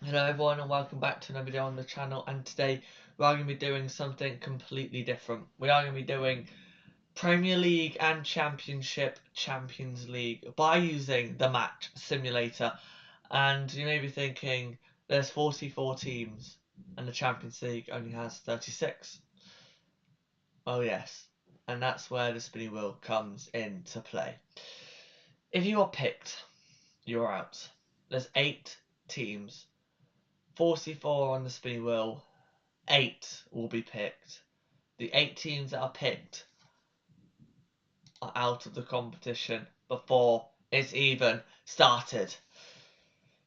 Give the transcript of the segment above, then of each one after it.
Hello everyone and welcome back to another video on the channel, and today we are going to be doing something completely different. We are going to be doing Premier League and Championship Champions League by using the match simulator. And you may be thinking there's 44 teams and the Champions League only has 36. Oh yes, and that's where the spinning wheel comes into play. If you are picked, you're out. There's 8 teams. 44 on the spinning wheel, 8 will be picked. The 8 teams that are picked are out of the competition before it's even started.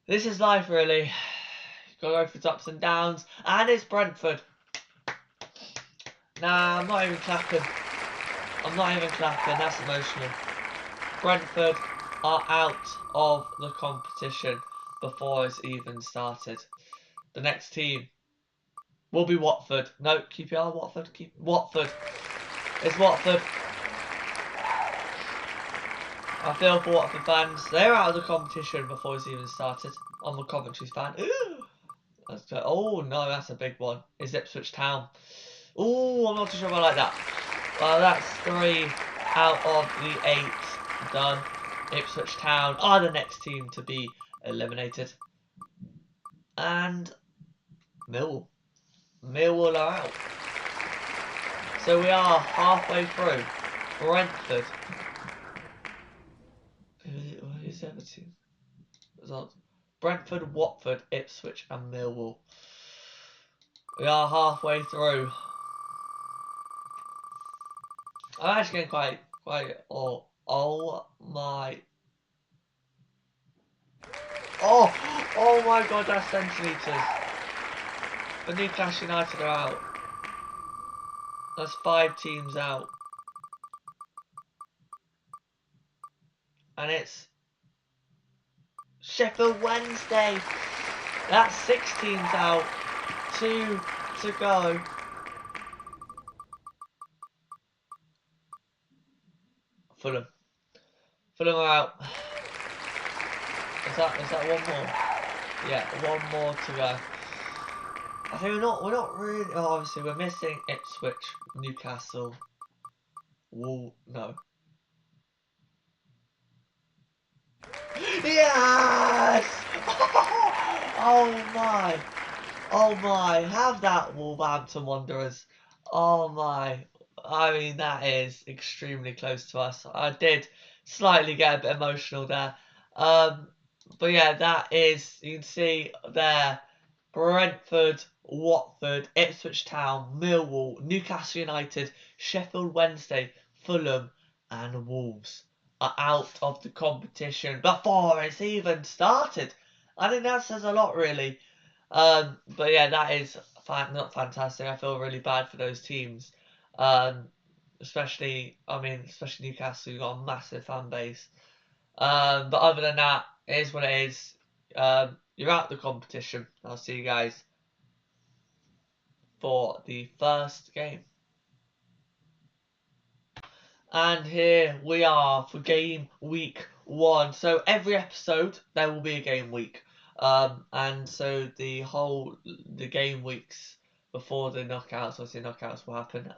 This is life, really. You've got to go through its ups and downs, and it's Brentford. Nah, I'm not even clapping. That's emotional. Brentford are out of the competition before it's even started. The next team will be Watford. No, QPR, Watford. Watford. It's Watford. I feel for Watford fans. They're out of the competition before it's even started. I'm a Coventry fan. Oh, no, that's a big one. It's Ipswich Town. Oh, I'm not too sure if I like that. Well, that's 3 out of the 8 done. Ipswich Town are the next team to be eliminated. And Millwall. Millwall are out. So we are halfway through. Brentford. Who's the other team? Results. Brentford, Watford, Ipswich and Millwall. We are halfway through. I'm actually getting quite, oh my. Oh my god, that's centimetres. The Newcastle United are out. That's 5 teams out. And it's Sheffield Wednesday. That's 6 teams out. 2 to go. Fulham. Fulham are out. Is that one more? Yeah, one more to go. I think we're not really. Oh, obviously, we're missing Ipswich, Newcastle, no. Yes! Oh my! Have that, Wolverhampton Wanderers. Oh my! I mean, that is extremely close to us. I did slightly get a bit emotional there. But yeah, that is. You can see there. Brentford, Watford, Ipswich Town, Millwall, Newcastle United, Sheffield Wednesday, Fulham and Wolves are out of the competition before it's even started. I think that says a lot, really. But yeah, that is not fantastic. I feel really bad for those teams. Especially Newcastle, you've got a massive fan base. But other than that, it is what it is. You're out the competition. I'll see you guys for the first game. And here we are for game week 1. So every episode there will be a game week. And so the game weeks before the knockouts, obviously knockouts will happen.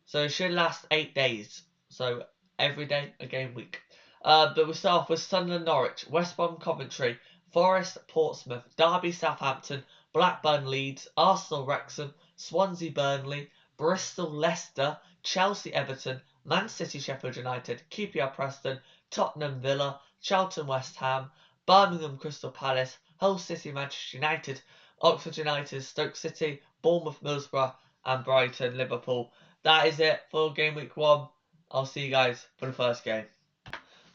So it should last 8 days. So every day a game week. But we'll start off with Sunderland Norwich, West Brom Coventry, Forest Portsmouth, Derby Southampton, Blackburn Leeds, Arsenal Wrexham, Swansea Burnley, Bristol Leicester, Chelsea Everton, Man City Sheffield United, QPR Preston, Tottenham Villa, Charlton West Ham, Birmingham Crystal Palace, Hull City Manchester United, Oxford United Stoke City, Bournemouth Middlesbrough and Brighton Liverpool. That is it for game week 1. I'll see you guys for the first game.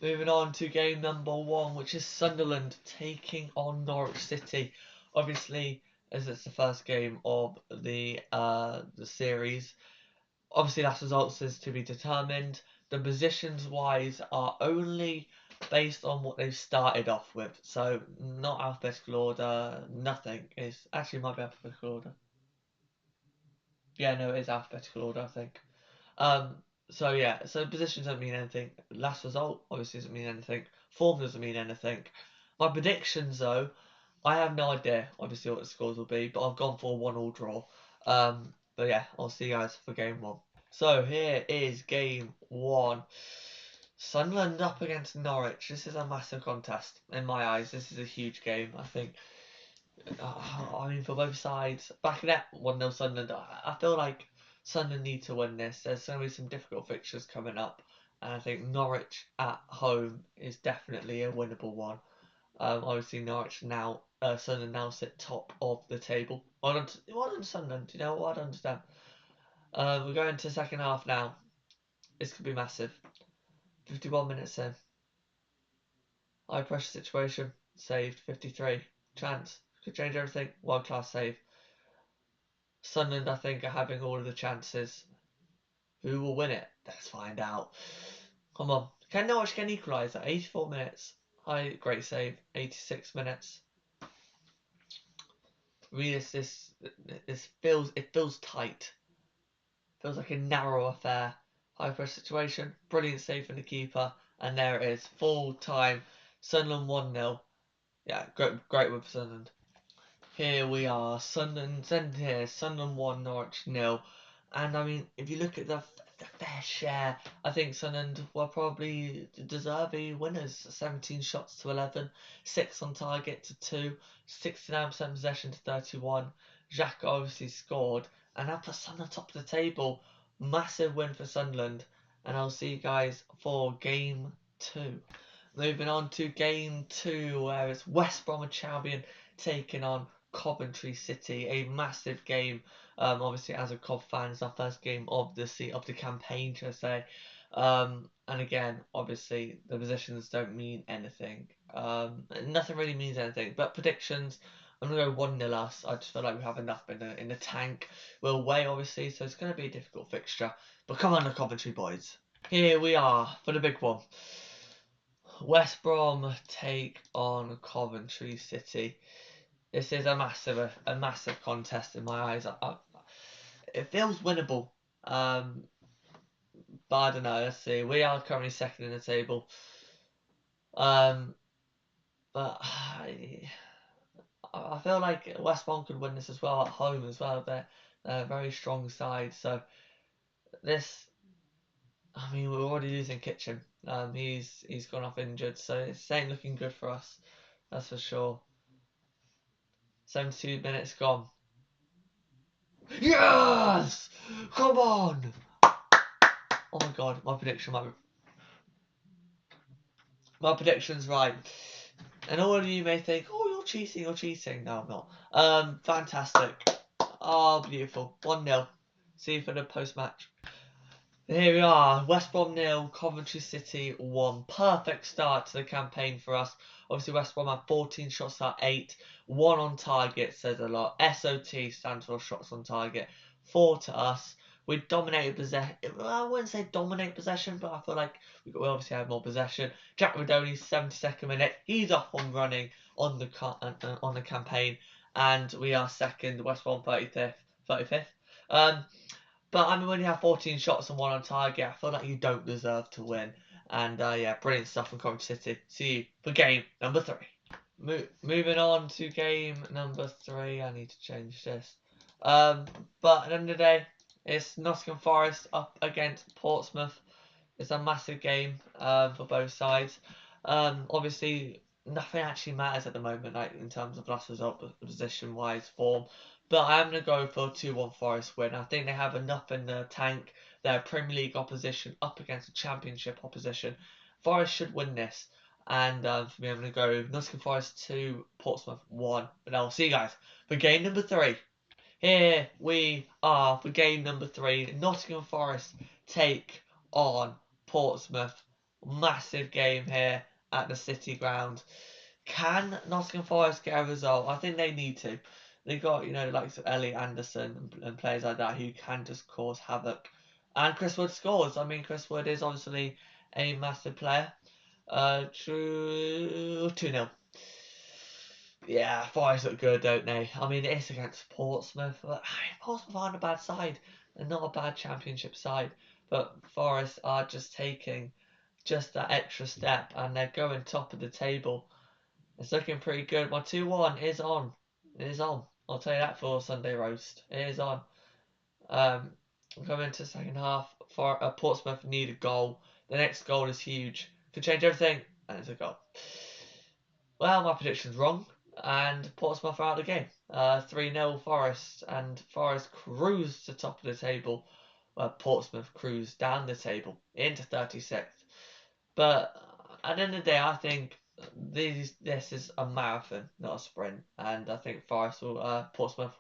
Moving on to game number 1, which is Sunderland taking on Norwich City. Obviously, as it's the first game of the series, obviously last results is to be determined. The positions wise are only based on what they've started off with, so not alphabetical order. Nothing is actually might be alphabetical order. Yeah, no, it is alphabetical order, I think. So yeah, so positions don't mean anything. Last result obviously doesn't mean anything. Form doesn't mean anything. My predictions though I have no idea, obviously, what the scores will be, but I've gone for a 1-1 draw. But yeah, I'll see you guys for game 1. So here is game 1. Sunderland up against Norwich. This is a massive contest in my eyes. This is a huge game. I think. I mean, for both sides, back in that 1-0 Sunderland. I feel like Sunderland need to win this. There's going to be some difficult fixtures coming up, and I think Norwich at home is definitely a winnable one. Obviously, Norwich now, Sunderland now sit top of the table. Well done, Sunderland. You know what? I don't understand. We're going to the second half now. This could be massive. 51 minutes in. High pressure situation. Saved. 53. Chance. Could change everything. World class save. Sunderland, I think, are having all of the chances. Who will win it? Let's find out. Come on. Can Norwich get an equaliser? 84 minutes. Great save. 86 minutes. Really, this feels tight. Feels like a narrow affair. High pressure situation. Brilliant save from the keeper. And there it is. Full time. Sunderland 1-0. Yeah, great with Sunderland. Here we are. Sunderland 1, Norwich 0. And I mean, if you look at the fair share, I think Sunderland were probably deserving winners. 17 shots to 11, 6 on target to 2, 69% possession to 31. Xhaka obviously scored, and that puts Sunderland top of the table. Massive win for Sunderland, and I'll see you guys for game 2. Moving on to game 2, where it's West Bromwich Albion taking on Coventry City, a massive game. Obviously, as a Cov fan, it's our first game of the campaign, should I say? And again, obviously, the positions don't mean anything. Nothing really means anything. But predictions, I'm gonna go 1-0 us. I just feel like we have enough in the tank. We're away, obviously, so it's gonna be a difficult fixture. But come on, the Coventry boys. Here we are for the big one. West Brom take on Coventry City. This is a massive contest in my eyes. It feels winnable, but I don't know. Let's see. We are currently second in the table, but I feel like West Brom could win this as well at home as well. They're a very strong side. So this, I mean, we're already losing Kitchen. He's gone off injured, so it ain't looking good for us. That's for sure. 72 minutes gone. Yes! Come on! Oh my god, my prediction's right. And all of you may think, oh, you're cheating. No, I'm not. Fantastic. Oh, beautiful. 1-0. See you for the post-match. Here we are, West Brom 0, Coventry City 1. Perfect start to the campaign for us. Obviously, West Brom had 14 shots at 8. 1 on target says a lot. SOT stands for shots on target. 4 to us. We dominated possession. I wouldn't say dominate possession, but I feel like we obviously had more possession. Jack Rodoni, 72nd minute. He's off and running on the campaign. And we are second, West Brom 35th. But I mean, when you have 14 shots and 1 on target, I feel like you don't deserve to win. And yeah, brilliant stuff from Coventry City. See you for game number 3. Moving on to game number 3. I need to change this. But at the end of the day, it's Nottingham Forest up against Portsmouth. It's a massive game for both sides. Obviously, nothing actually matters at the moment, like in terms of last result, position-wise, form. But I am going to go for a 2-1 Forest win. I think they have enough in the tank. Their Premier League opposition up against a Championship opposition. Forest should win this. And for me, I'm going to go Nottingham Forest 2, Portsmouth 1. But I'll see you guys for game number 3. Here we are for game number 3. Nottingham Forest take on Portsmouth. Massive game here at the City Ground. Can Nottingham Forest get a result? I think they need to. They've got, likes of Elliot Anderson and players like that who can just cause havoc. And Chris Wood scores. I mean, Chris Wood is obviously a massive player. 2-0. Yeah, Forest look good, don't they? I mean, it is against Portsmouth. But Portsmouth aren't a bad side. They're not a bad Championship side. But Forest are just taking just that extra step and they're going top of the table. It's looking pretty good. My 2-1 is on. It is on. I'll tell you that for Sunday roast. It is on. Coming into the second half, for Portsmouth need a goal. The next goal is huge. Could change everything, and it's a goal. Well, my prediction's wrong, and Portsmouth are out of the game. 3-0 Forest, and Forest cruise to top of the table. Well, Portsmouth cruise down the table into 36th. But at the end of the day, I think this is a marathon, not a sprint, and I think Forest will Portsmouth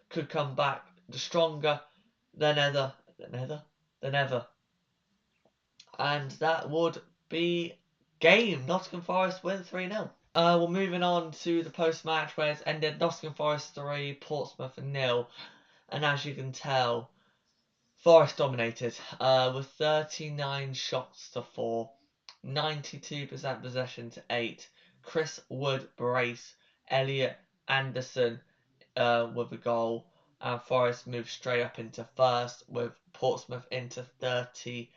could come back stronger than ever, and that would be game. Nottingham Forest win 3-0. We're moving on to the post-match where it's ended Nottingham Forest 3, Portsmouth 0, and as you can tell, Forest dominated with 39 shots to 4, 92% possession to 8. Chris Wood brace, Elliot Anderson with a goal, and Forest moved straight up into first with Portsmouth into 36th.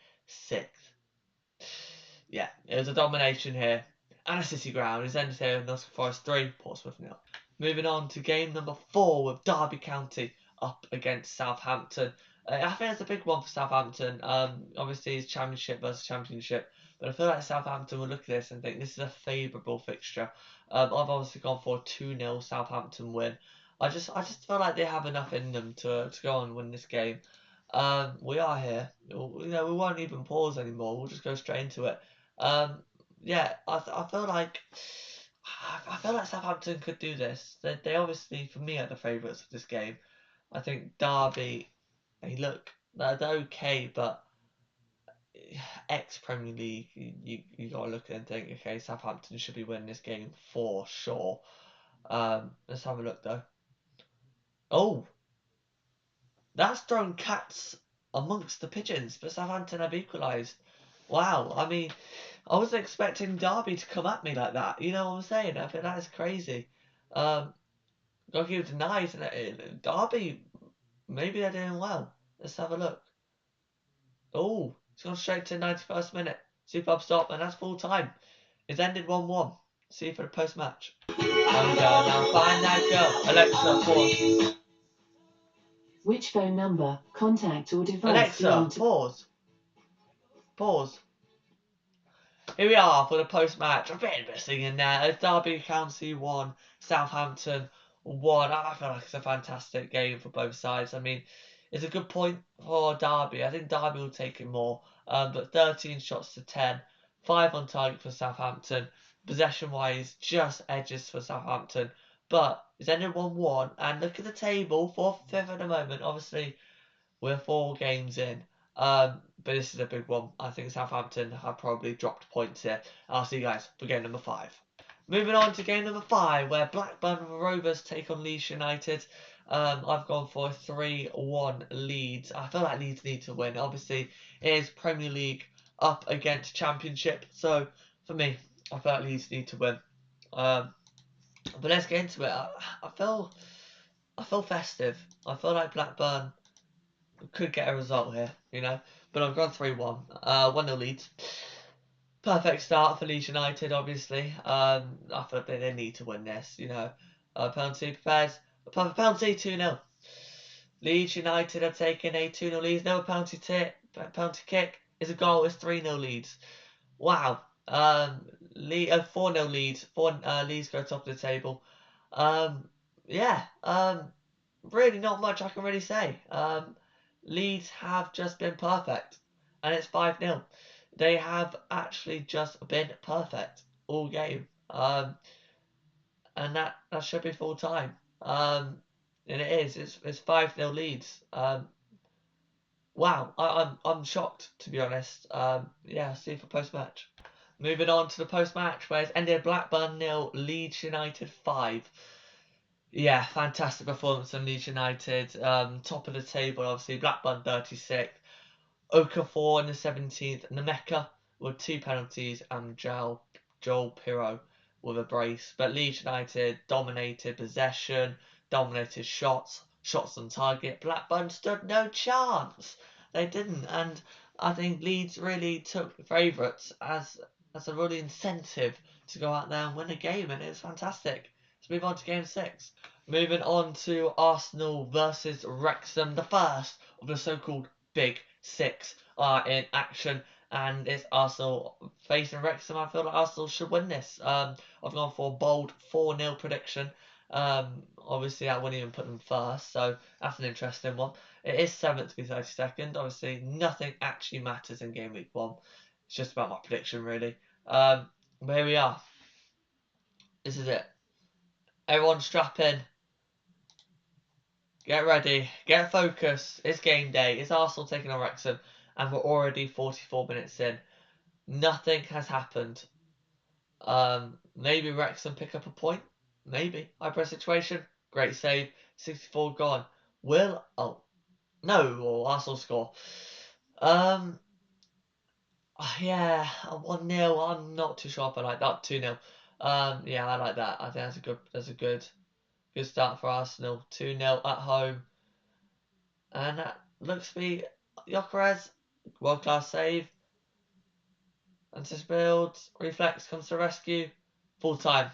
Yeah, it was a domination here. And a City ground. It's ended here with Nottingham Forest 3, Portsmouth 0. Moving on to game number 4 with Derby County up against Southampton. I think it's a big one for Southampton. Obviously, it's Championship versus Championship. But I feel like Southampton will look at this and think this is a favourable fixture. I've obviously gone for a 2-0 Southampton win. I just feel like they have enough in them to go and win this game. We are here. We won't even pause anymore. We'll just go straight into it. Yeah, I feel like Southampton could do this. They obviously, for me, are the favourites of this game. I think Derby, they're okay, but ex-Premier League, you got to look at it and think, okay, Southampton should be winning this game for sure. Let's have a look though. Oh, that's thrown cats amongst the pigeons, but Southampton have equalised. Wow, I mean, I wasn't expecting Derby to come at me like that. You know what I'm saying? I think that is crazy. Gotta give it denies. Derby, maybe they're doing well. Let's have a look. Oh, it's gone straight to 91st minute. Superb stop, and that's full time. It's ended 1-1. See you for the post match. And now find that girl. Alexa, pause. Which phone number, contact, or device? Alexa, pause. Pause. Here we are for the post-match. A bit of a singing there. Derby County 1, Southampton 1. I feel like it's a fantastic game for both sides. I mean, it's a good point for Derby. I think Derby will take it more. But 13 shots to 10. 5 on target for Southampton. Possession-wise, just edges for Southampton. But it's ended 1-1. And look at the table, 4th, 5th at the moment. Obviously, we're 4 games in. But this is a big one. I think Southampton have probably dropped points here. I'll see you guys for game number 5. Moving on to game number 5, where Blackburn Rovers take on Leeds United. I've gone for 3-1 Leeds. I feel like Leeds need to win. Obviously, it is Premier League up against Championship. So, for me, I feel like Leeds need to win. But let's get into it. I feel festive. I feel like Blackburn could get a result here, but I've gone 3-1. 1-0 Leeds. Perfect start for Leeds United, obviously. I feel like they need to win this, Penalty prepares. A perfect penalty, 2-0. Leeds United have taken a 2-0 lead. No penalty kick. Is a goal. It's 3-0 Leeds. Wow. 4-0 Leeds. Leeds go top of the table. Yeah. Really not much I can really say. Leeds have just been perfect, and it's 5-0. They have actually just been perfect all game, and that should be full time. And it is. It's 5-0 Leeds. Wow, I'm shocked, to be honest. Yeah, see you for post match. Moving on to the post match, where it's ended Blackburn 0, Leeds United 5. Yeah, fantastic performance from Leeds United. Top of the table, obviously. Blackburn 36th. Okafor in the 17th. Nemeka with 2 penalties. And Joel Pirro with a brace. But Leeds United dominated possession, dominated shots on target. Blackburn stood no chance. They didn't. And I think Leeds really took favourites as That's a really incentive to go out there and win a game, and it was fantastic. Let's move on to game 6. Moving on to Arsenal versus Wrexham, the first of the so-called Big Six are in action, and it's Arsenal facing Wrexham. I feel like Arsenal should win this. I've gone for a bold 4-0 prediction. Obviously, I wouldn't even put them first, so that's an interesting one. It is 7th to be 32nd. Obviously, nothing actually matters in game week 1. It's just about my prediction, really. But here we are. This is it. Everyone strap in. Get ready. Get focused. It's game day. It's Arsenal taking on Wrexham. And we're already 44 minutes in. Nothing has happened. Maybe Wrexham pick up a point. Maybe. High press situation. Great save. 64 gone. Will... Oh. No. Arsenal score. Yeah, 1-0. I'm not too sure if I like that. 2-0. Yeah, I like that. I think that's a good start for Arsenal. 2-0 at home. And that looks to be Gyökeres. World class save. Build. Reflex comes to rescue. Full time.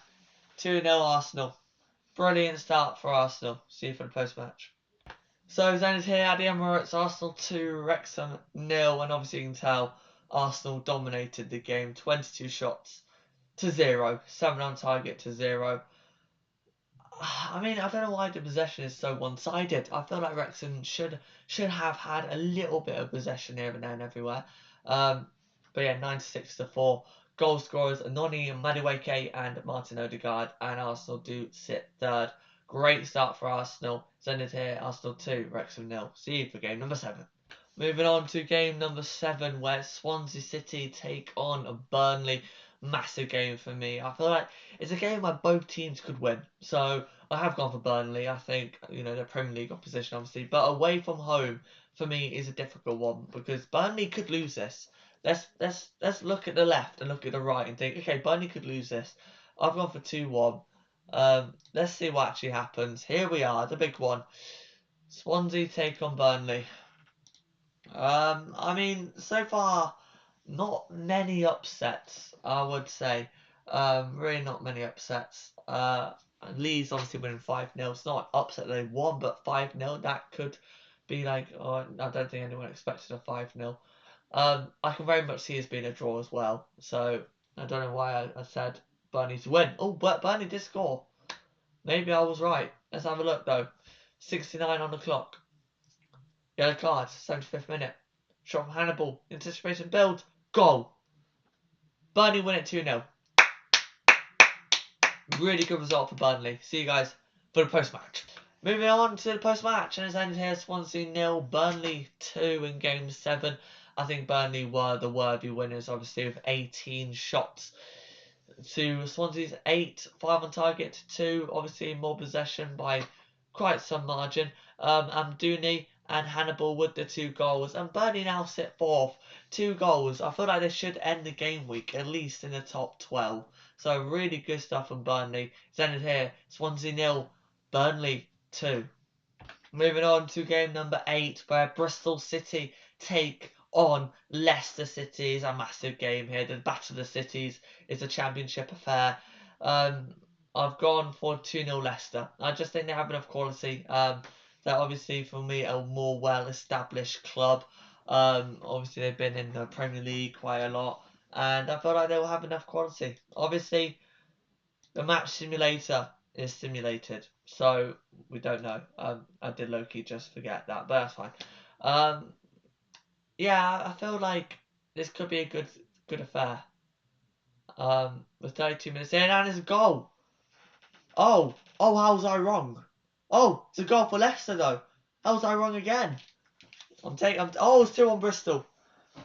2-0 Arsenal. Brilliant start for Arsenal. See you for the post match. So it's ended here at the Emirates. Arsenal 2, Wrexham 0. And obviously you can tell Arsenal dominated the game. 22 shots to 0. 7 on target to 0. I mean, I don't know why the possession is so one-sided. I feel like Wrexham should have had a little bit of possession here and there and everywhere. But yeah, 96-4. Goal scorers Noni Madueke and Martin Odegaard, and Arsenal do sit third. Great start for Arsenal. It's ended here. Arsenal 2, Wrexham 0. See you for game number 7. Moving on to game number 7, where Swansea City take on Burnley. Massive game for me. I feel like it's a game where both teams could win. So I have gone for Burnley. I think, the Premier League opposition, obviously. But away from home, for me, is a difficult one because Burnley could lose this. Let's look at the left and look at the right and think, okay, Burnley could lose this. I've gone for 2-1. Let's see what actually happens. Here we are, the big one. Swansea take on Burnley. I mean, so far, not many upsets, I would say. Really not many upsets. Leeds obviously winning 5-0. It's not an upset they won, but 5-0, that could be like, oh, I don't think anyone expected a 5-0. I can very much see it being a draw as well. So, I don't know why I said Burnley to win. Oh, but Burnley did score. Maybe I was right. Let's have a look, though. 69 on the clock. Yellow card, 75th minute. Shot from Hannibal. Anticipation build. Goal. Burnley win it 2-0. Really good result for Burnley. See you guys for the post-match. Moving on to the post-match, and it's ended here. Swansea 0, Burnley 2 in game 7. I think Burnley were the worthy winners, obviously, with 18 shots to Swansea's 8, 5 on target, 2, obviously more possession by quite some margin. Amdouni and Hannibal with the 2 goals, and Burnley now sit 4th, 2 goals. I feel like they should end the game week at least in the top 12. So really good stuff from Burnley. It's ended here. Swansea 0, Burnley 2. Moving on to game number 8, where Bristol City take on Leicester City. It's a massive game here. The Battle of the Cities is a championship affair. I've gone for 2-0 Leicester. I just think they have enough quality. They're obviously, for me, a more well-established club. Obviously, they've been in the Premier League quite a lot. And I feel like they will have enough quality. Obviously, the match simulator is simulated, so we don't know. I did low-key just forget that, but that's fine. Yeah, I feel like this could be a good affair. With 32 minutes in, and it's a goal. Oh, how was I wrong? Oh, it's a goal for Leicester though. How was I wrong again? Oh, it's 2 on Bristol.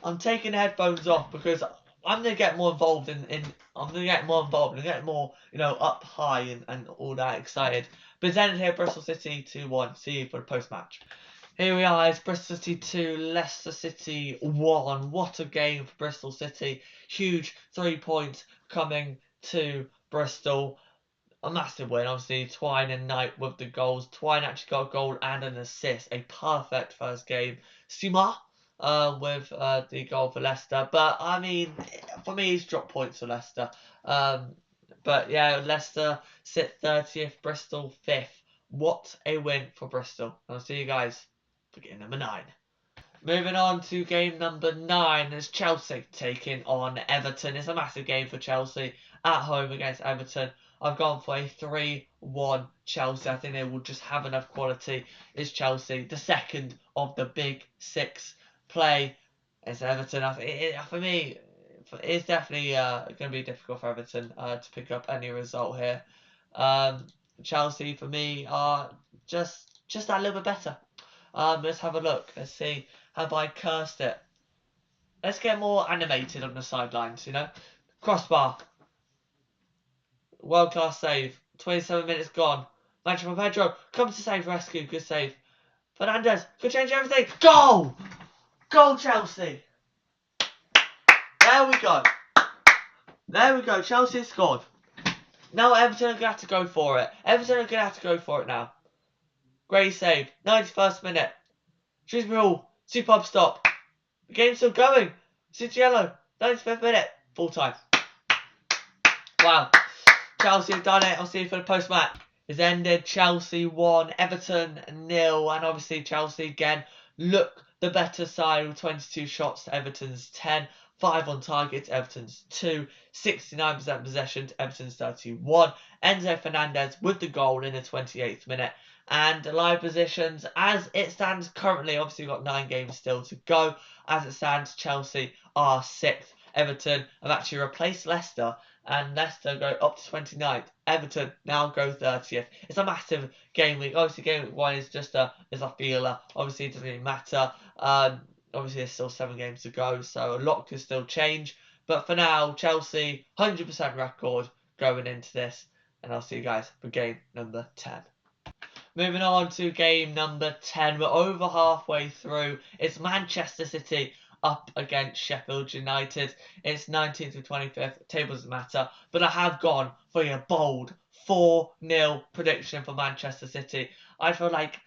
I'm taking the headphones off because I'm gonna get more involved I'm gonna get more involved and get more, up high and all that excited. But it's ended here, Bristol City 2-1. See you for the post match. Here we are, it's Bristol City 2, Leicester City 1. What a game for Bristol City. Huge 3 points coming to Bristol. A massive win, obviously. Twine and Knight with the goals. Twine actually got a goal and an assist. A perfect first game. Sima with the goal for Leicester. But I mean, for me, he's dropped points for Leicester. But yeah, Leicester sit 30th, Bristol 5th. What a win for Bristol. I'll see you guys for game number 9. Moving on to game number 9 is Chelsea taking on Everton. It's a massive game for Chelsea at home against Everton. I've gone for a 3-1 Chelsea. I think they will just have enough quality. It's Chelsea, the second of the big 6 play. It's Everton. For me, it's definitely going to be difficult for Everton to pick up any result here. Chelsea, for me, are just that little bit better. Let's have a look. Let's see. Have I cursed it? Let's get more animated on the sidelines, you know? Crossbar. World class save. 27 minutes gone. Match from Pedro. Comes to save rescue. Good save. Fernandez. Could change everything. Goal! Goal, Chelsea. There we go. There we go. Chelsea scored. Now Everton are going to have to go for it. Everton are going to have to go for it now. Great save. 91st minute. Shrewsbury. Superb stop. The game's still going. City yellow. 95th minute. Full time. Wow. Chelsea have done it. I'll see you for the post-match. It's ended. Chelsea 1, Everton 0. And obviously Chelsea again look the better side with 22 shots to Everton's 10. 5 on target, Everton's 2. 69% possession to Everton's 31. Enzo Fernandez with the goal in the 28th minute. And live positions, as it stands currently, obviously we've got 9 games still to go. As it stands, Chelsea are 6th. Everton have actually replaced Leicester, and Leicester go up to 29th. Everton now go 30th. It's a massive game week. Obviously, game week 1 is just a feeler. Obviously, it doesn't really matter. Obviously, there's still 7 games to go, so a lot could still change. But for now, Chelsea, 100% record going into this. And I'll see you guys for game number 10. Moving on to game number 10. We're over halfway through. It's Manchester City up against Sheffield United. It's 19th to 25th. Table doesn't matter. But I have gone for a bold 4-0 prediction for Manchester City. I feel like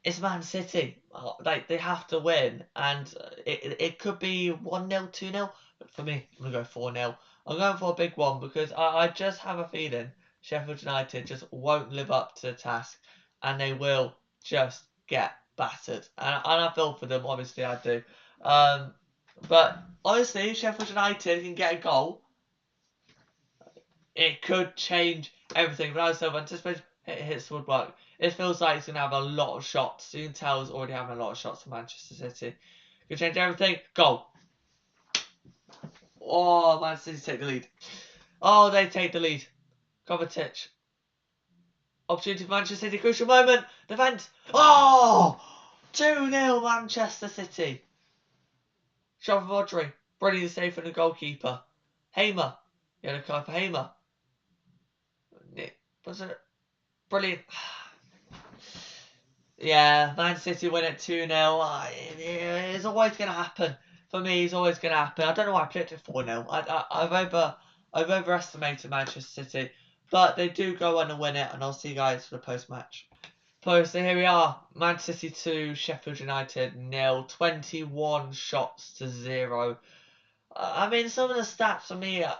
it's Man City. Like, they have to win. And it could be 1-0, 2-0. But for me, I'm going to go 4-0. I'm going for a big one because I just have a feeling Sheffield United just won't live up to the task. And they will just get battered. And I feel for them, obviously I do. But honestly, Sheffield United can get a goal. It could change everything. But I was so anticipating it hits the woodwork. It feels like he's going to have a lot of shots. You can tell he's already having a lot of shots for Manchester City. Could change everything. Goal. Oh, Man City take the lead. Oh, they take the lead. Kovacic. Opportunity for Manchester City. Crucial moment. Defence. Oh! 2-0 Manchester City. Shot from Rodri. Brilliant save from the goalkeeper. Hamer. Yellow card for Hamer. Was it brilliant? Yeah, Man City win at 2-0. It's always going to happen. For me, it's always going to happen. I don't know why I predicted 4-0. I've overestimated Manchester City. But they do go on and win it. And I'll see you guys for the post-match. So here we are. Man City 2, Sheffield United 0. 21 shots to 0. I mean, some of the stats for me are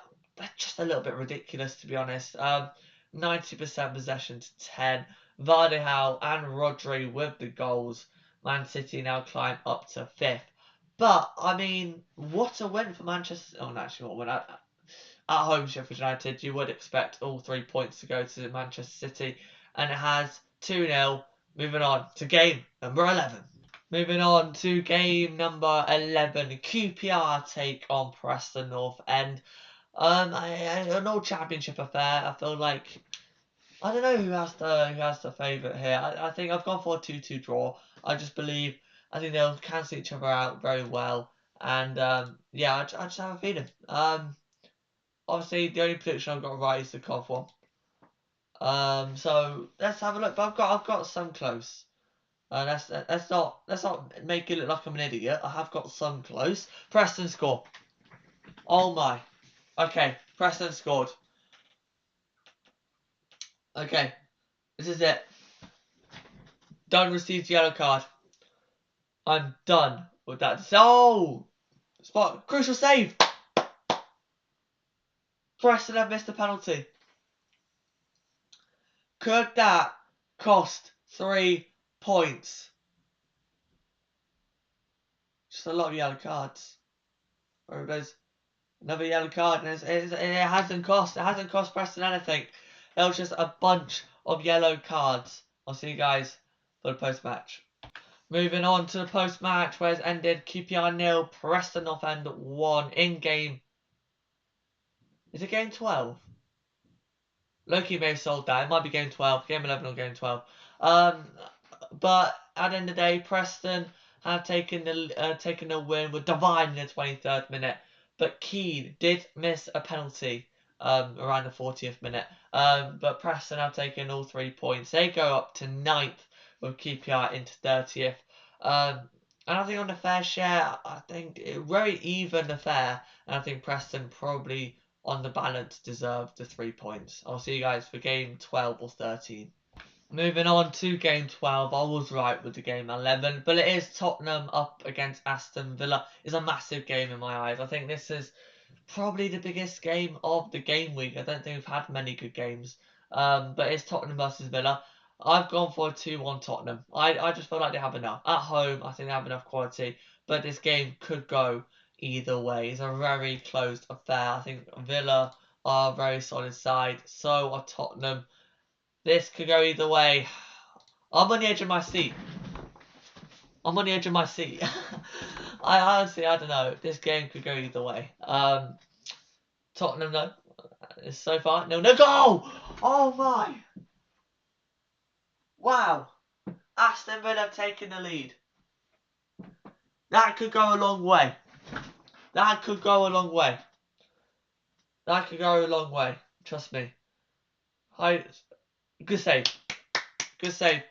just a little bit ridiculous, to be honest. 90% possession to 10. Vardy and Rodri with the goals. Man City now climb up to 5th. But, I mean, what a win for Manchester. Oh, no, actually, what a win. At home, Sheffield United, you would expect all 3 points to go to Manchester City. And it has 2-0. Moving on to game number 11. Moving on to game number 11. QPR take on Preston North End. An old championship affair. I feel like I don't know who has the favourite here. I think I've gone for a 2-2 draw. I think they'll cancel each other out very well. And yeah, I just have a feeling. Obviously the only prediction I've got right is the Cov one. So let's have a look. But I've got some close. Let's not make it look like I'm an idiot. I have got some close. Preston score. Oh my. Okay, Preston scored. Okay, this is it. Don't receive the yellow card. I'm done. With that, oh, spot, crucial save. Preston have missed a penalty. Could that cost 3 points? Just a lot of yellow cards. Or there's another yellow card, and it hasn't cost Preston anything. It was just a bunch of yellow cards. I'll see you guys for the post-match. Moving on to the post-match, where it's ended QPR 0, Preston North End 1 in game. Is it game 12? Loki may have sold that. It might be game 12, game 11 or game 12. But at the end of the day, Preston have taken the win with Divine in the 23rd minute. But Keane did miss a penalty around the 40th minute. But Preston have taken all 3 points. They go up to 9th with QPR into 30th. And I think on the fair share, I think very even affair. And I think Preston probably on the balance deserve the 3 points. I'll see you guys for game 12 or 13. Moving on to game 12, I was right with the game 11, but it is Tottenham up against Aston Villa. It's a massive game in my eyes. I think this is probably the biggest game of the game week. I don't think we've had many good games, but it's Tottenham versus Villa. I've gone for a 2-1 Tottenham. I just feel like they have enough. At home, I think they have enough quality, but this game could go either way. It's a very closed affair. I think Villa are a very solid side, so are Tottenham. This could go either way. I'm on the edge of my seat. I'm on the edge of my seat. I honestly, I don't know. This game could go either way. Tottenham, no. So far, no goal! Oh my! Wow. Aston Villa have taken the lead. That could go a long way. That could go a long way. That could go a long way. Trust me. Good save. Good save.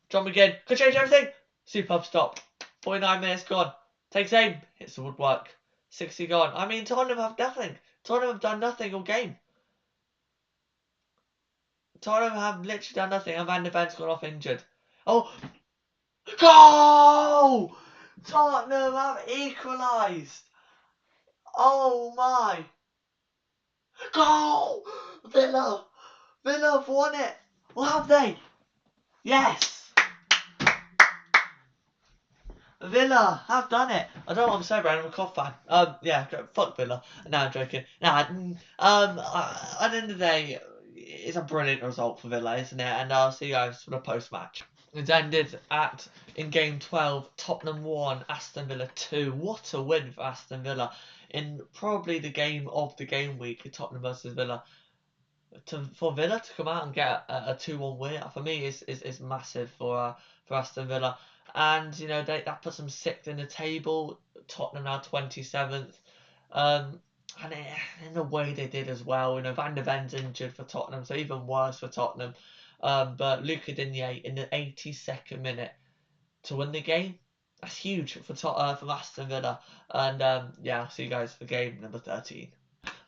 John McGinn. Could change everything. Superb stop. 49 minutes gone. Takes aim. Hits the woodwork. 60 gone. I mean, Tottenham have nothing. Tottenham have done nothing all game. Tottenham have literally done nothing. And Van der Ven's gone off injured. Oh. Goal! Tottenham have equalised. Oh my. Goal! Villa. Villa have won it. Well, have they? Yes. Villa have done it. I don't know what I'm saying, Brandon. I'm a Cov fan. Yeah, fuck Villa. No, I'm joking. At the end of the day, it's a brilliant result for Villa, isn't it? And I'll see you guys for the post-match. It's ended in game 12, Tottenham 1, Aston Villa 2. What a win for Aston Villa in probably the game of the game week, Tottenham versus Villa. For Villa to come out and get a 2-1 win, for me, is massive for Aston Villa. And, you know, that puts them 6th in the table. Tottenham now 27th. And in the way they did as well. You know, Van der Ven's injured for Tottenham, so even worse for Tottenham. But Luca Digne in the 82nd minute to win the game. That's huge for Aston Villa. And, yeah, I'll see you guys for game number 13.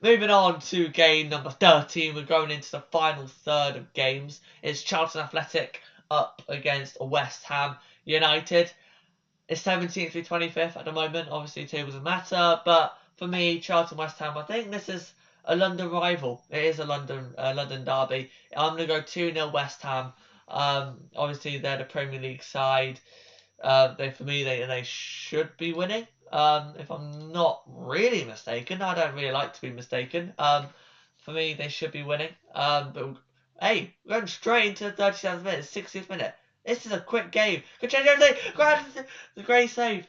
Moving on to game number 13, we're going into the final third of games. It's Charlton Athletic up against West Ham United. It's 17th through 25th at the moment. Obviously, tables doesn't matter, but for me, Charlton West Ham, I think this is a London rival. It is a London derby. I'm going to go 2-0 West Ham. Obviously, they're the Premier League side. For me, they should be winning. If I'm not really mistaken, I don't really like to be mistaken. For me, they should be winning. But hey, we're going straight into the 37th minute, 60th minute. This is a quick game. Could change everything. The great save.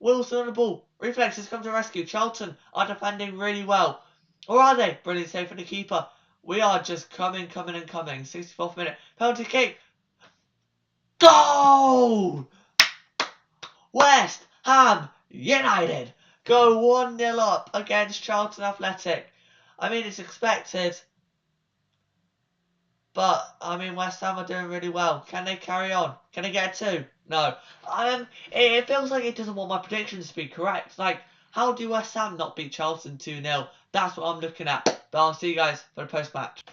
Wilson on the ball. Reflexes come to rescue. Charlton are defending really well. Or are they? Brilliant save from the keeper. We are just coming. 64th minute. Penalty kick. Goal! West Ham United go 1-0 up against Charlton Athletic. I mean, it's expected. But, I mean, West Ham are doing really well. Can they carry on? Can they get a 2? No. It feels like it doesn't want my predictions to be correct. Like, how do West Ham not beat Charlton 2-0? That's what I'm looking at. But I'll see you guys for the post-match.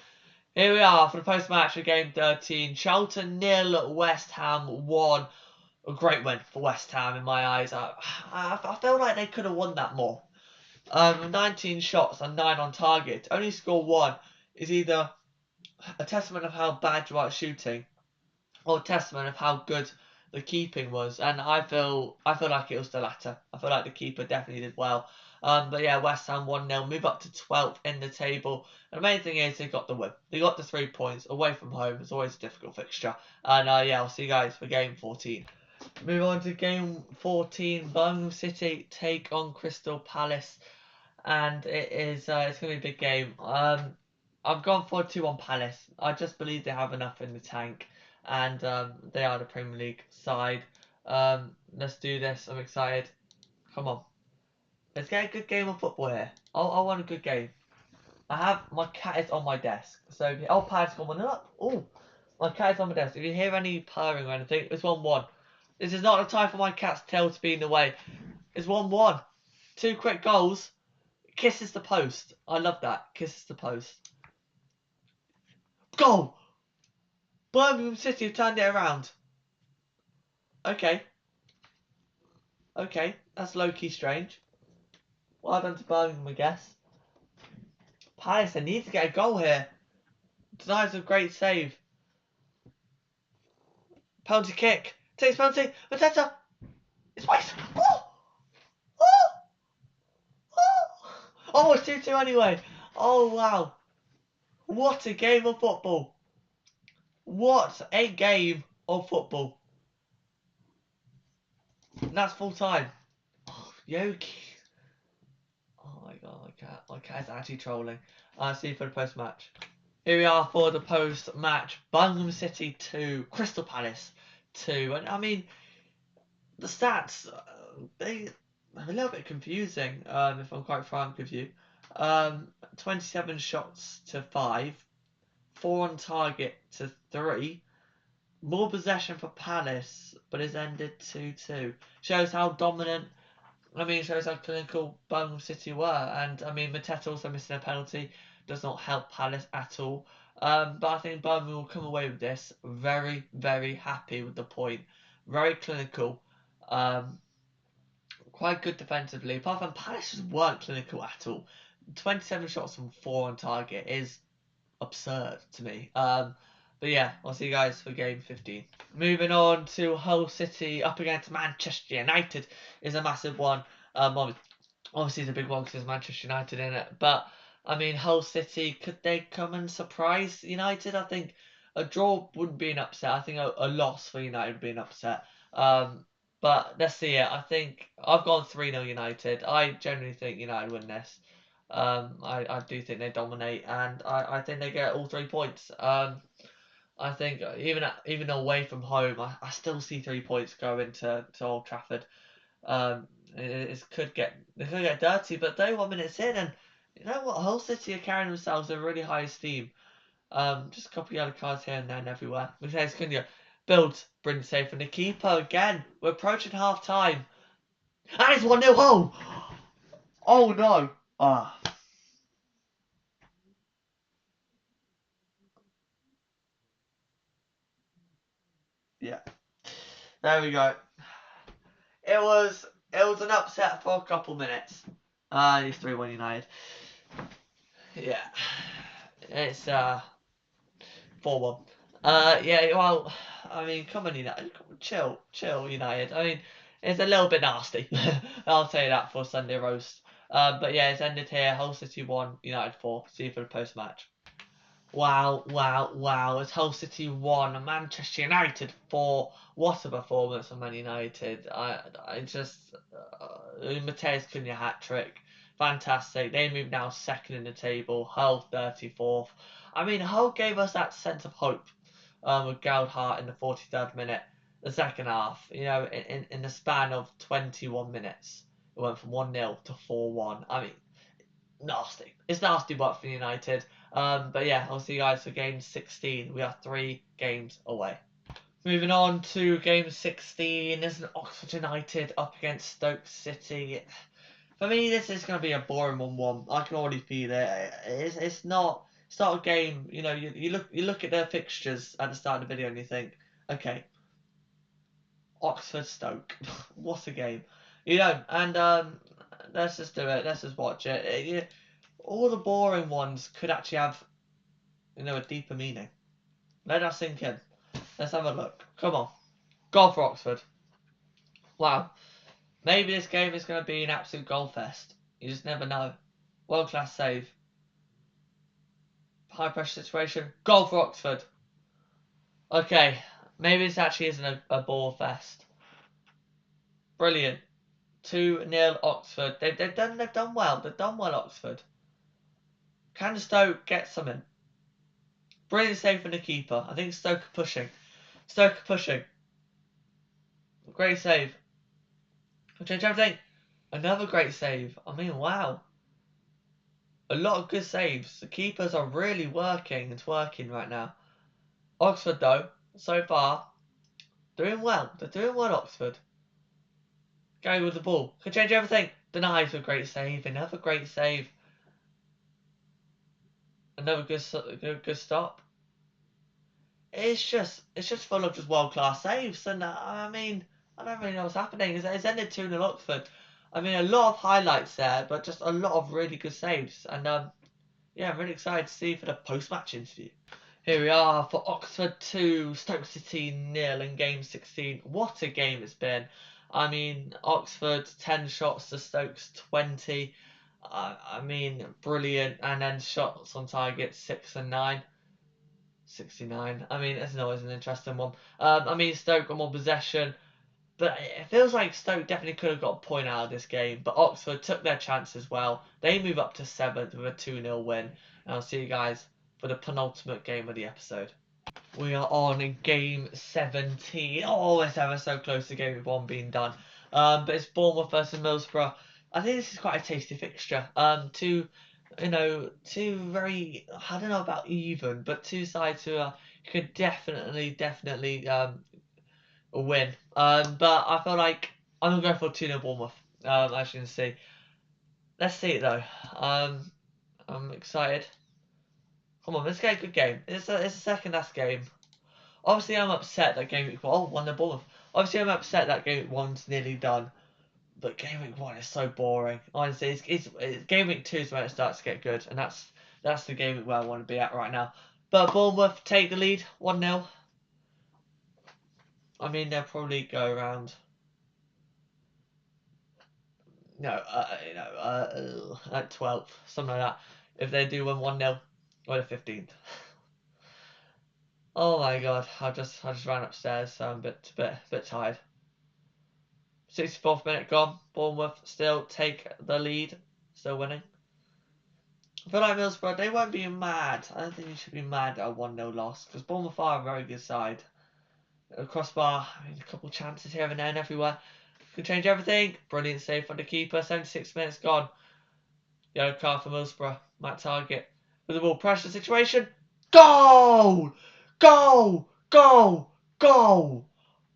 Here we are for the post-match of game 13. Charlton 0, West Ham 1. a great win for West Ham in my eyes. I feel like they could have won that more. 19 shots and 9 on target. Only score 1 is either a testament of how bad you are at shooting, or a testament of how good the keeping was. And I feel like it was the latter. I feel like the keeper definitely did well. But yeah, West Ham 1-0, move up to 12th in the table. And the main thing is they got the win. They got the 3 points away from home. It's always a difficult fixture. And yeah, I'll see you guys for game 14. Move on to game 14. Birmingham City take on Crystal Palace, and it's going to be a big game. I've gone for 2-1 Palace. I just believe they have enough in the tank, and they are the Premier League side. Let's do this. I'm excited. Come on, let's get a good game of football here. I want a good game. I have my cat is on my desk, so Palace got 1-0 up. Oh, my cat is on my desk. If you hear any purring or anything, it's 1-1. This is not the time for my cat's tail to be in the way. It's 1-1. 2 quick goals. Kisses the post. I love that. Kisses the post. Goal! Birmingham City have turned it around. Okay. Okay. That's low-key strange. Well done to Birmingham, I guess. Palace, they need to get a goal here. Denies a great save. Penalty kick. Takes penalty. Mateta. It's waste. Oh! Oh! Oh! Oh, it's 2-2 anyway. Oh, wow. What a game of football. What a game of football. And that's full time. Oh, Yoki. Oh my god, my cat is actually trolling. See you for the post match. Here we are for the post match. Birmingham City 2, Crystal Palace 2. And I mean, the stats, they are a little bit confusing, if I'm quite frank with you. 27 shots to 5, 4 on target to 3. More possession for Palace, but it's ended 2-2. Shows how dominant, shows how clinical Birmingham City were. And, Mateta also missing a penalty does not help Palace at all. But I think Birmingham will come away with this very, very happy with the point. Very clinical. Quite good defensively. Apart from Palace just weren't clinical at all. 27 shots from 4 on target is absurd to me. But yeah, I'll see you guys for game 15. Moving on to Hull City up against Manchester United is a massive one. Obviously, it's a big one because there's Manchester United in it. But, Hull City, could they come and surprise United? I think a draw wouldn't be an upset. I think a loss for United would be an upset. But let's see it. I think I've gone 3-0 United. I generally think United win this. I do think they dominate, and I think they get all 3 points. I think even away from home, I still see 3 points going to Old Trafford. It could get dirty, but 31 minutes in, and you know what? Hull City are carrying themselves in really high esteem. Just a couple of other cards here and there and everywhere. Mateus Cunha builds, brings safe from the keeper again. We're approaching half time, and it's 1-0 Hull. Oh no! Ah. Yeah. There we go. It was an upset for a couple minutes. It's 3-1 United. Yeah. It's 4-1. Yeah, well, come on United. Chill United. It's a little bit nasty. I'll tell you that for Sunday roast. But yeah, it's ended here. Hull City 1, United 4. See you for the post match. Wow, wow, wow. It's Hull City 1, Manchester United 4. What a performance from Man United. I just... Mateus Cunha hat-trick. Fantastic. They move now second in the table. Hull 34th. Hull gave us that sense of hope with Hart in the 43rd minute. The second half, in the span of 21 minutes, it went from 1-0 to 4-1. Nasty. It's nasty work for United. But yeah, I'll see you guys for game 16. We are 3 games away. Moving on to game 16. There's an Oxford United up against Stoke City. For me, this is going to be a boring 1-1. I can already feel it. It's not a game. You look at their fixtures at the start of the video and you think, okay, Oxford Stoke. What a game. And let's just do it. Let's just watch it. All the boring ones could actually have, a deeper meaning. Let that sink in. Let's have a look. Come on. Go for Oxford. Wow. Maybe this game is going to be an absolute goal fest. You just never know. World class save. High pressure situation. Goal for Oxford. Okay. Maybe this actually isn't a ball fest. Brilliant. 2-0 Oxford. They've done well. They've done well, Oxford. Can Stoke get something? Brilliant save from the keeper. I think Stoke are pushing. Stoke are pushing. Great save. Change everything. Another great save. I mean, wow. A lot of good saves. The keepers are really working. It's working right now. Oxford, though, so far, doing well. They're doing well, Oxford. Going with the ball. Can change everything. Denies a great save. Another great save. Another good stop. It's just full of just world class saves, and I mean, I don't really know what's happening. It's ended 2-0 Oxford. I mean, a lot of highlights there, but just a lot of really good saves, and yeah, I'm really excited to see for the post match interview. Here we are for Oxford 2, Stoke City 0 in game 16. What a game it's been. I mean, Oxford 10 shots to Stoke's 20. I mean, brilliant. And then shots on target 6 and 9. 69. I mean, it's always an interesting one. I mean, Stoke got more possession, but it feels like Stoke definitely could have got a point out of this game. But Oxford took their chance as well. They move up to 7th with a 2-0 win. And I'll see you guys for the penultimate game of the episode. We are on in game 17. Oh, it's ever so close to game 1 being done. But it's Bournemouth versus Middlesbrough. I think this is quite a tasty fixture. Two very, I don't know about even, but two sides who could definitely win. But I feel like I'm gonna go for 2-0 Bournemouth. As you can see. Let's see it though. I'm excited. Come on, let's get a good game. It's a second last game. Obviously, I'm upset that game week 1. Oh, 1-0 Bournemouth. Obviously, I'm upset that game week 1's nearly done. But game week 1 is so boring. Honestly, it's game week 2 is when it starts to get good, and that's the game week where I want to be at right now. But Bournemouth take the lead, 1-0. I mean, they'll probably go around. At 12th, something like that. If they do win 1-0, or the 15th. Oh my god, I just ran upstairs, so I'm a bit tired. 64th minute gone. Bournemouth still take the lead. Still winning. I feel like Middlesbrough, they won't be mad. I don't think you should be mad at a 1-0 loss. Because Bournemouth are a very good side. Crossbar, I mean, a couple of chances here and there and everywhere. Could change everything. Brilliant save from the keeper. 76 minutes gone. Yellow card for Middlesbrough. Matt Target. With the ball pressure situation. Goal! Goal! Goal! Goal!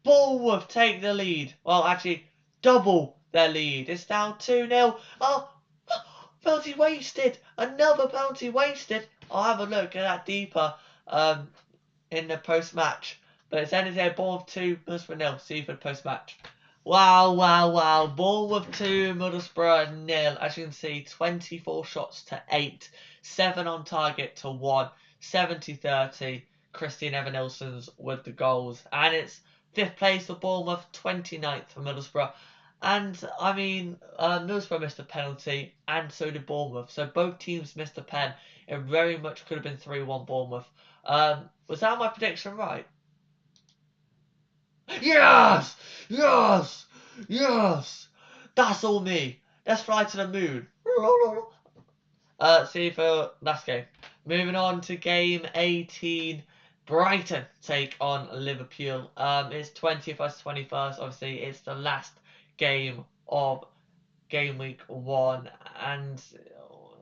Bournemouth take the lead. Well, actually, double their lead. It's now 2-0. Oh, penalty wasted. Another penalty wasted. I'll have a look at that deeper in the post-match. But it's ended here. Bournemouth 2, Middlesbrough 0. See you for the post-match. Wow, wow, wow. Bournemouth 2, Middlesbrough 0. As you can see, 24 shots to 8. 7 on target to 1. 70-30. Christian Evan-Nilsson's with the goals. And it's 5th place for Bournemouth, 29th for Middlesbrough. And, I mean, Middlesbrough missed a penalty, and so did Bournemouth. So both teams missed a pen. It very much could have been 3-1 Bournemouth. Was that my prediction right? Yes! Yes! Yes! That's all me. Let's fly to the moon. See you for last game. Moving on to game 18. Brighton take on Liverpool. It's 20th versus 21st. Obviously, it's the last game of game week 1. And,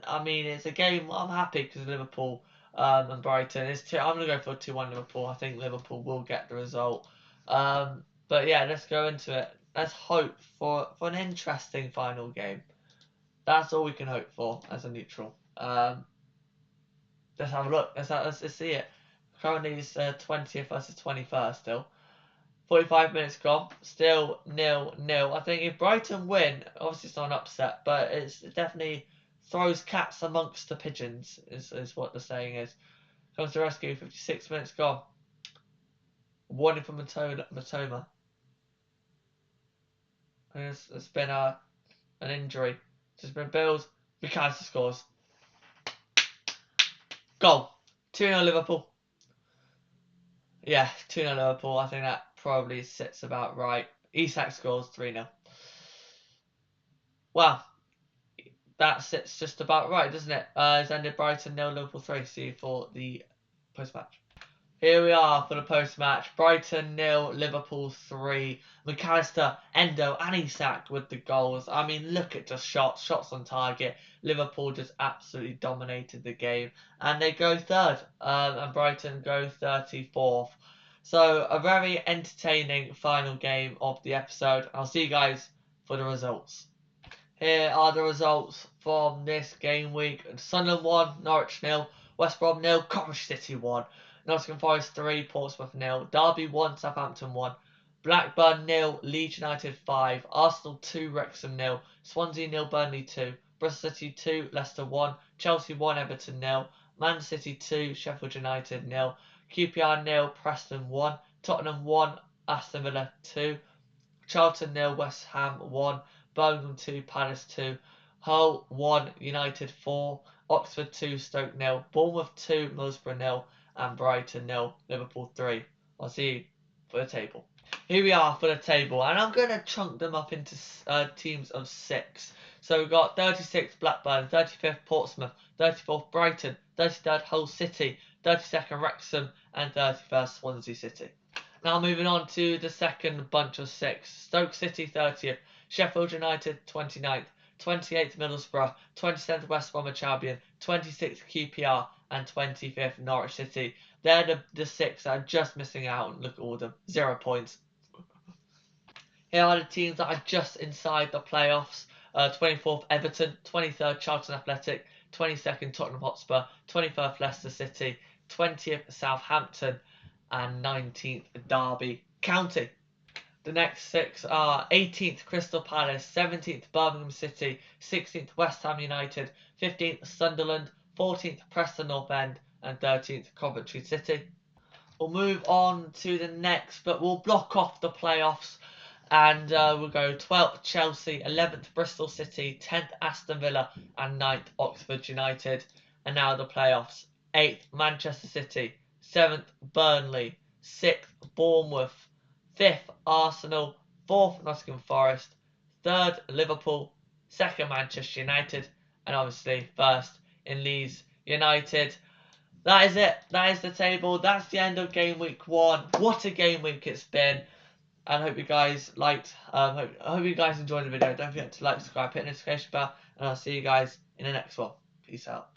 I mean, it's a game I'm happy because Liverpool and Brighton. I'm going to go for 2-1 Liverpool. I think Liverpool will get the result. But yeah, let's go into it. Let's hope for an interesting final game. That's all we can hope for as a neutral. Let's have a look. Let's see it. Currently it's 20th versus 21st still. 45 minutes gone, still 0-0. I think if Brighton win, obviously it's not an upset, but it definitely throws cats amongst the pigeons, is what the saying is. Comes to rescue, 56 minutes gone. Warning from Matoma. It's been an injury. Just been billed. McAllister scores. Goal. 2-0 Liverpool. Yeah, 2-0 Liverpool. I think that probably sits about right. Isak scores 3-0. Well, that sits just about right, doesn't it? It's ended Brighton 0, Liverpool 3. See you for the post-match. Here we are for the post-match. Brighton 0, Liverpool 3. McAllister, Endo and Isak with the goals. I mean, look at just shots on target. Liverpool just absolutely dominated the game. And they go third, and Brighton go 34th. So, a very entertaining final game of the episode. I'll see you guys for the results. Here are the results from this game week. Sunderland 1, Norwich 0, West Brom 0, Coventry City 1, Nottingham Forest 3, Portsmouth 0, Derby 1, Southampton 1, Blackburn 0, Leeds United 5, Arsenal 2, Wrexham 0, Swansea 0, Burnley 2, Bristol City 2, Leicester 1, Chelsea 1, Everton 0, Man City 2, Sheffield United 0, QPR 0, Preston 1, Tottenham 1, Aston Villa 2, Charlton 0, West Ham 1, Birmingham 2, Palace 2, Hull 1, United 4, Oxford 2, Stoke 0, Bournemouth 2, Middlesbrough 0, and Brighton 0, Liverpool 3. I'll see you for the table. Here we are for the table, and I'm going to chunk them up into teams of 6. So we've got 36th Blackburn, 35th Portsmouth, 34th Brighton, 33rd Hull City, 32nd Wrexham, and 31st Swansea City. Now moving on to the second bunch of 6. Stoke City 30th, Sheffield United 29th, 28th Middlesbrough, 27th West Bromwich Albion, 26th QPR, and 25th Norwich City. They're the 6 that are just missing out. Look at all of them. 0 points. Here are the teams that are just inside the playoffs. 24th Everton, 23rd Charlton Athletic, 22nd Tottenham Hotspur, 21st Leicester City, 20th Southampton, and 19th Derby County. The next 6 are 18th Crystal Palace, 17th Birmingham City, 16th West Ham United, 15th Sunderland, 14th Preston North End, and 13th Coventry City. We'll move on to the next, but we'll block off the playoffs. And we'll go 12th Chelsea, 11th Bristol City, 10th Aston Villa, and 9th Oxford United. And now the playoffs. 8th Manchester City, 7th Burnley, 6th Bournemouth, 5th Arsenal, 4th Nottingham Forest, 3rd Liverpool, 2nd Manchester United, and obviously 1st in Leeds United. That is it. That is the table. That's the end of game week 1. What a game week it's been. And I hope you guys liked. I hope you guys enjoyed the video. Don't forget to like, subscribe, hit the notification bell, and I'll see you guys in the next one. Peace out.